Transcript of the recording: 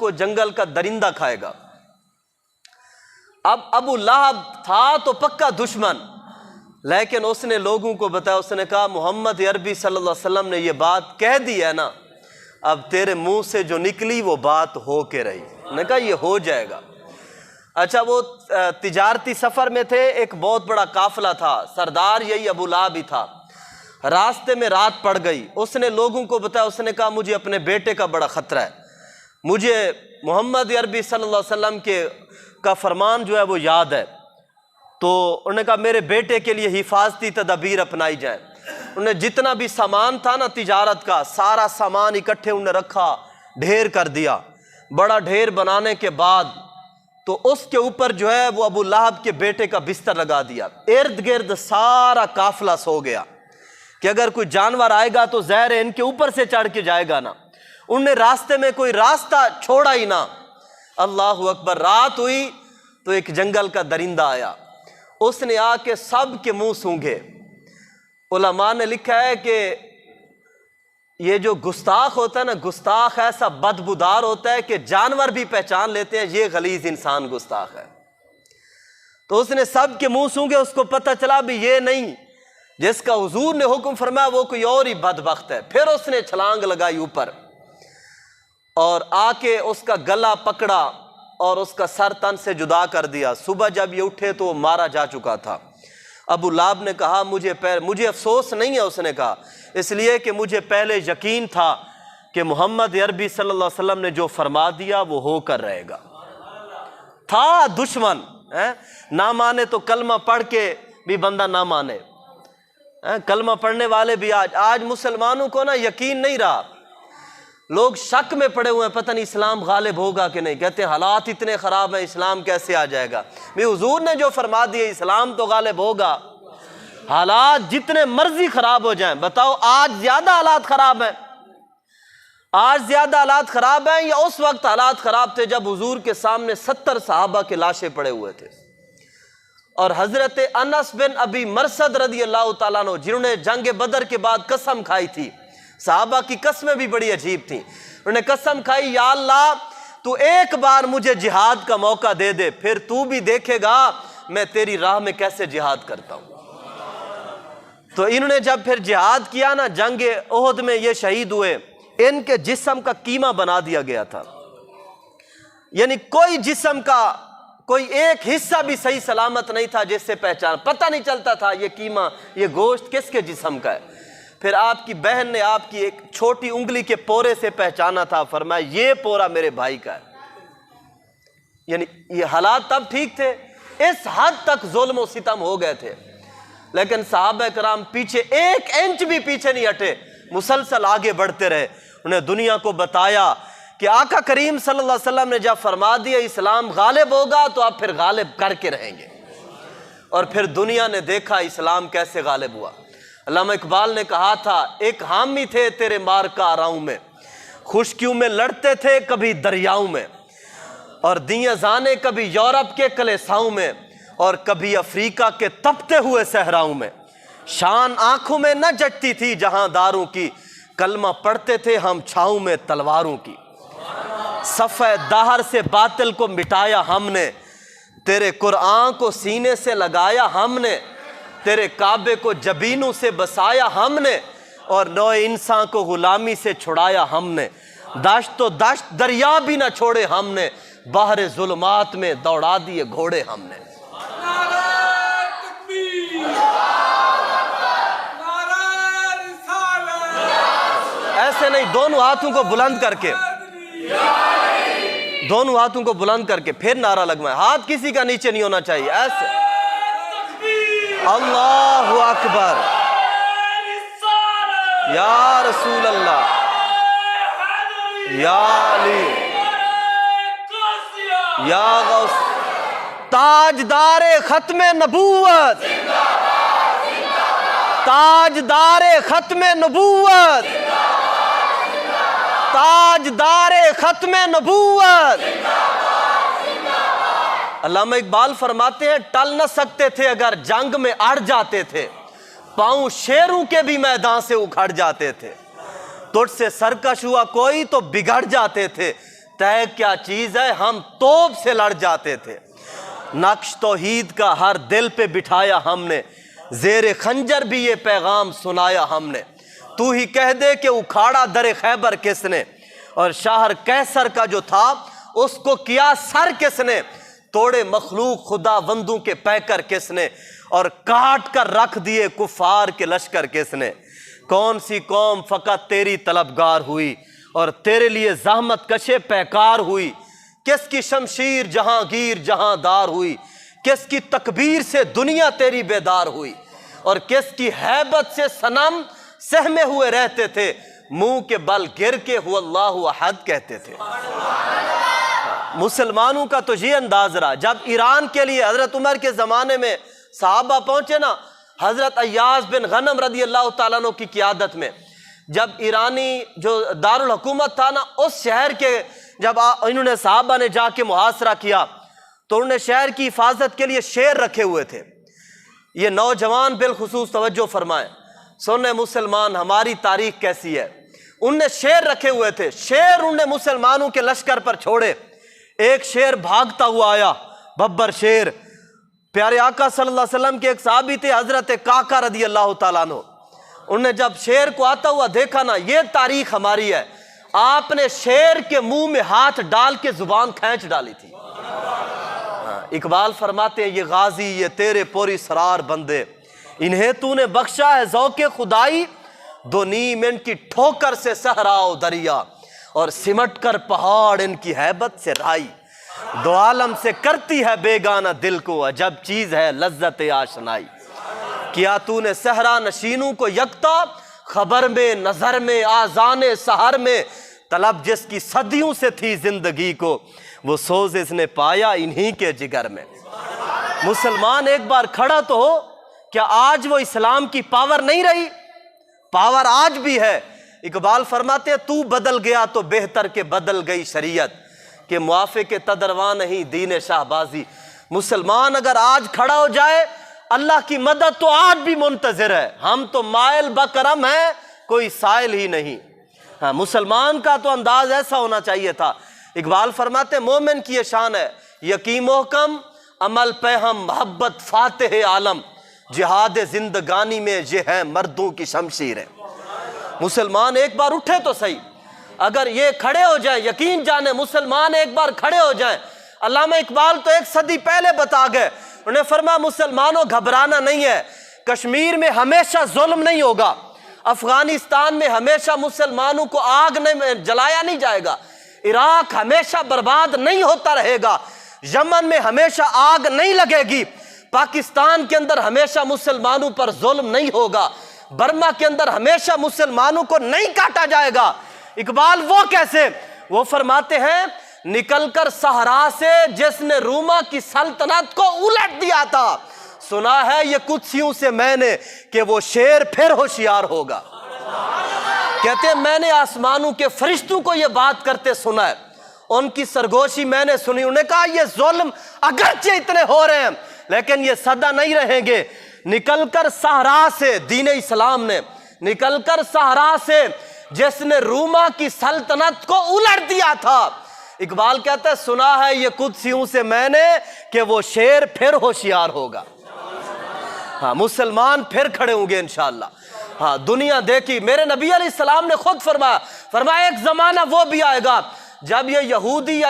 کو جنگل کا درندہ کھائے گا۔ اب ابو لہب تھا تو پکا دشمن، لیکن اس نے لوگوں کو بتایا، اس نے کہا محمد عربی صلی اللہ علیہ وسلم نے یہ بات کہہ دی ہے نا، اب تیرے منہ سے جو نکلی وہ بات ہو کے رہی۔ نے کہا یہ ہو جائے گا۔ اچھا، وہ تجارتی سفر میں تھے، ایک بہت بڑا قافلہ تھا، سردار یہی ابو لہب ہی تھا۔ راستے میں رات پڑ گئی، اس نے لوگوں کو بتایا، اس نے کہا مجھے اپنے بیٹے کا بڑا خطرہ ہے، مجھے محمد عربی صلی اللہ علیہ وسلم کا فرمان جو ہے وہ یاد ہے۔ تو انہوں نے کہا میرے بیٹے کے لیے حفاظتی تدابیر اپنائی جائیں۔ انہوں نے جتنا بھی سامان تھا نا تجارت کا، سارا سامان اکٹھے انہوں نے رکھا، ڈھیر کر دیا۔ بڑا ڈھیر بنانے کے بعد تو اس کے اوپر جو ہے وہ ابو لہب کے بیٹے کا بستر لگا دیا۔ ارد گرد سارا قافلہ سو گیا کہ اگر کوئی جانور آئے گا تو زہر ان کے اوپر سے چڑھ کے جائے گا نا۔ انہوں نے راستے میں کوئی راستہ چھوڑا ہی نہ۔ اللہ اکبر، رات ہوئی تو ایک جنگل کا درندہ آیا، اس نے آ کے سب کے منہ سونگھے۔ علماء نے لکھا ہے کہ یہ جو گستاخ ہوتا ہے نا، گستاخ ایسا بدبودار ہوتا ہے کہ جانور بھی پہچان لیتے ہیں یہ غلیظ انسان گستاخ ہے۔ تو اس نے سب کے منہ سونگھے، اس کو پتہ چلا بھی یہ نہیں جس کا حضور نے حکم فرمایا وہ کوئی اور ہی بدبخت ہے۔ پھر اس نے چھلانگ لگائی اوپر اور آ کے اس کا گلا پکڑا اور اس کا سر تن سے جدا کر دیا۔ صبح جب یہ اٹھے تو وہ مارا جا چکا تھا۔ ابو لہب نے کہا مجھے افسوس نہیں ہے، اس نے کہا اس لیے کہ مجھے پہلے یقین تھا کہ محمد عربی صلی اللہ علیہ وسلم نے جو فرما دیا وہ ہو کر رہے گا۔ تھا دشمن، نہ مانے تو کلمہ پڑھ کے بھی بندہ نہ مانے۔ کلمہ پڑھنے والے بھی آج مسلمانوں کو نا یقین نہیں رہا، لوگ شک میں پڑے ہوئے ہیں، پتہ نہیں اسلام غالب ہوگا کہ نہیں، کہتے ہیں حالات اتنے خراب ہیں اسلام کیسے آ جائے گا۔ بھی حضور نے جو فرما دیا اسلام تو غالب ہوگا، حالات جتنے مرضی خراب ہو جائیں۔ بتاؤ آج زیادہ حالات خراب ہیں، آج زیادہ حالات خراب ہیں یا اس وقت حالات خراب تھے جب حضور کے سامنے 70 صحابہ کے لاشیں پڑے ہوئے تھے؟ اور حضرت انس بن ابی مرثد رضی اللہ تعالیٰ عنہ جنہوں نے جنگ بدر کے بعد قسم کھائی تھی، صحابہ کی قسمیں بھی بڑی عجیب تھیں، انہوں نے قسم کھائی یا اللہ تو ایک بار مجھے جہاد کا موقع دے دے، پھر تو بھی دیکھے گا میں تیری راہ میں کیسے جہاد کرتا ہوں۔ تو انہوں نے جب پھر جہاد کیا نا، جنگ احد میں یہ شہید ہوئے، ان کے جسم کا کیما بنا دیا گیا تھا، یعنی کوئی جسم کا کوئی ایک حصہ بھی صحیح سلامت نہیں تھا جس سے پہچان، پتہ نہیں چلتا تھا یہ کیما یہ گوشت کس کے جسم کا ہے۔ پھر آپ کی بہن نے آپ کی ایک چھوٹی انگلی کے پورے سے پہچانا تھا، فرمایا یہ پورا میرے بھائی کا ہے۔ یعنی یہ حالات تب ٹھیک تھے، اس حد تک ظلم و ستم ہو گئے تھے، لیکن صحابہ کرام پیچھے ایک انچ بھی پیچھے نہیں ہٹے، مسلسل آگے بڑھتے رہے۔ انہیں دنیا کو بتایا کہ آقا کریم صلی اللہ علیہ وسلم نے جب فرما دیا اسلام غالب ہوگا تو آپ پھر غالب کر کے رہیں گے، اور پھر دنیا نے دیکھا اسلام کیسے غالب ہوا۔ علامہ اقبال نے کہا تھا ایک حامی تھے تیرے مار کا آراؤں میں، خشکیوں میں لڑتے تھے کبھی دریاؤں میں، اور دیے زانے کبھی یورپ کے کلیساؤں میں، اور کبھی افریقہ کے تپتے ہوئے صحراؤں میں۔ شان آنکھوں میں نہ جٹتی تھی جہاں داروں کی، کلمہ پڑھتے تھے ہم چھاؤں میں تلواروں کی۔ صفحہ دہر سے باطل کو مٹایا ہم نے، تیرے قرآن کو سینے سے لگایا ہم نے، تیرے کعبے کو جبینوں سے بسایا ہم نے، اور نوع انسان کو غلامی سے چھڑایا ہم نے۔ دشت و دشت دریا بھی نہ چھوڑے ہم نے، باہر ظلمات میں دوڑا دیے گھوڑے ہم نے۔ ایسے نہیں، دونوں ہاتھوں کو بلند کر کے، دونوں ہاتھوں کو بلند کر کے پھر نعرہ لگوائیں، ہاتھ کسی کا نیچے نہیں ہونا چاہیے، ایسے۔ اللہ اکبر، یا رسول اللہ، یا علی، یا غوث، تاجدار ختم نبوت، تاجدار ختم نبوت، تاجدار ختم نبوت۔ علامہ اقبال فرماتے ہیں ٹل نہ سکتے تھے اگر جنگ میں اڑ جاتے تھے، پاؤں شیروں کے بھی میدان سے اکھڑ جاتے تھے، تجھ سے سرکش ہوا کوئی تو بگڑ جاتے تھے، طے کیا چیز ہے، ہم توپ سے لڑ جاتے تھے، نقش توحید کا ہر دل پہ بٹھایا ہم نے، زیر خنجر بھی یہ پیغام سنایا ہم نے، تو ہی کہہ دے کہ اکھاڑا در خیبر کس نے، اور شہر کیسر کا جو تھا اس کو کیا سر کس نے، توڑے مخلوق خدا بندوں کے پیکر کس نے، اور کاٹ کر رکھ دیے کفار کے لشکر کس نے، کون سی قوم فقط تیری طلبگار ہوئی اور تیرے لیے زحمت کشے پیکار ہوئی، کس کی شمشیر جہاں گیر جہاں دار ہوئی، کس کی تکبیر سے دنیا تیری بیدار ہوئی، اور کس کی ہیبت سے صنم سہمے ہوئے رہتے تھے، منہ کے بل گر کے هو اللہ احد کہتے تھے۔ مسلمانوں کا تو یہ انداز رہا، جب ایران کے لیے حضرت عمر کے زمانے میں صحابہ پہنچے نا، حضرت ایاز بن غنم رضی اللہ تعالیٰ عنہ کی قیادت میں، جب ایرانی جو دارالحکومت تھا نا، اس شہر کے جب انہوں نے صحابہ نے جا کے محاصرہ کیا تو انہوں نے شہر کی حفاظت کے لیے شیر رکھے ہوئے تھے۔ یہ نوجوان بالخصوص توجہ فرمائیں، سنیں مسلمان ہماری تاریخ کیسی ہے، انہوں نے شیر رکھے ہوئے تھے، شیر انہوں نے مسلمانوں کے لشکر پر چھوڑے، ایک شیر بھاگتا ہوا آیا، ببر شیر، پیارے آقا صلی اللہ علیہ وسلم کے ایک صحابی تھے حضرت کاکا رضی اللہ تعالیٰ عنہ، انہوں نے جب شیر کو آتا ہوا دیکھا نا، یہ تاریخ ہماری ہے، آپ نے شیر کے منہ میں ہاتھ ڈال کے زبان کھینچ ڈالی تھی۔ اقبال فرماتے ہیں یہ غازی یہ تیرے پوری سرار بندے، انہیں تو نے بخشا ہے ذوق خدائی، دو نیم ان کی ٹھوکر سے صحرا و دریا، اور سمٹ کر پہاڑ ان کی ہیبت سے رائی، دو عالم سے کرتی ہے بیگانہ دل کو عجب چیز ہے لذت آشنائی، کیا تو نے صحرا نشینوں کو یکتا، خبر میں نظر میں آذان سحر میں، طلب جس کی صدیوں سے تھی زندگی کو، وہ سوز اس نے پایا انہی کے جگر میں۔ مسلمان ایک بار کھڑا تو ہو، کیا آج وہ اسلام کی پاور نہیں رہی؟ پاور آج بھی ہے۔ اقبال فرماتے ہیں تو بدل گیا تو بہتر کے بدل گئی شریعت، کہ موافق تدرواں نہیں دین شہبازی۔ مسلمان اگر آج کھڑا ہو جائے، اللہ کی مدد تو آج بھی منتظر ہے، ہم تو مائل بکرم ہیں، کوئی سائل ہی نہیں۔ ہاں، مسلمان کا تو انداز ایسا ہونا چاہیے تھا۔ اقبال فرماتے ہیں مومن کی یہ شان ہے، یقین محکم عمل پہ ہم محبت فاتح عالم، جہاد زندگانی میں یہ ہے مردوں کی شمشیریں۔ مسلمان ایک بار اٹھے تو صحیح، اگر یہ کھڑے ہو جائیں، یقین جانے مسلمان ایک بار کھڑے ہو جائیں۔ علامہ اقبال تو ایک صدی پہلے بتا گئے، انہوں نے فرمایا مسلمانوں گھبرانا نہیں ہے، کشمیر میں ہمیشہ ظلم نہیں ہوگا، افغانستان میں ہمیشہ مسلمانوں کو آگ نہیں جلایا نہیں جائے گا، عراق ہمیشہ برباد نہیں ہوتا رہے گا، یمن میں ہمیشہ آگ نہیں لگے گی، پاکستان کے اندر ہمیشہ مسلمانوں پر ظلم نہیں ہوگا، برما کے اندر ہمیشہ مسلمانوں کو نہیں کاٹا جائے گا۔ اقبال وہ کیسے؟ وہ فرماتے ہیں نکل کر صحرا سے جس نے روما کی سلطنت کو الٹ دیا تھا، سنا ہے یہ قدسیوں سے میں نے کہ وہ شیر پھر ہوشیار ہوگا۔ کہتے ہیں میں نے آسمانوں کے فرشتوں کو یہ بات کرتے سنا ہے، ان کی سرگوشی میں نے سنی، انہوں نے کہا یہ ظلم اگرچہ اتنے ہو رہے ہیں لیکن یہ سدا نہیں رہیں گے۔ نکل کر صحرا سے، دین اسلام نے نکل کر صحرا سے جس نے روما کی سلطنت کو الٹ دیا تھا، اقبال کہتا ہے سنا ہے یہ قدسیوں سے میں نے کہ وہ شیر پھر ہوشیار ہوگا۔ ہاں، مسلمان پھر کھڑے ہوں گے انشاءاللہ۔ ہاں، دنیا دیکھی، میرے نبی علیہ السلام نے خود فرمایا ایک زمانہ وہ بھی آئے گا جب یہ یہودی یا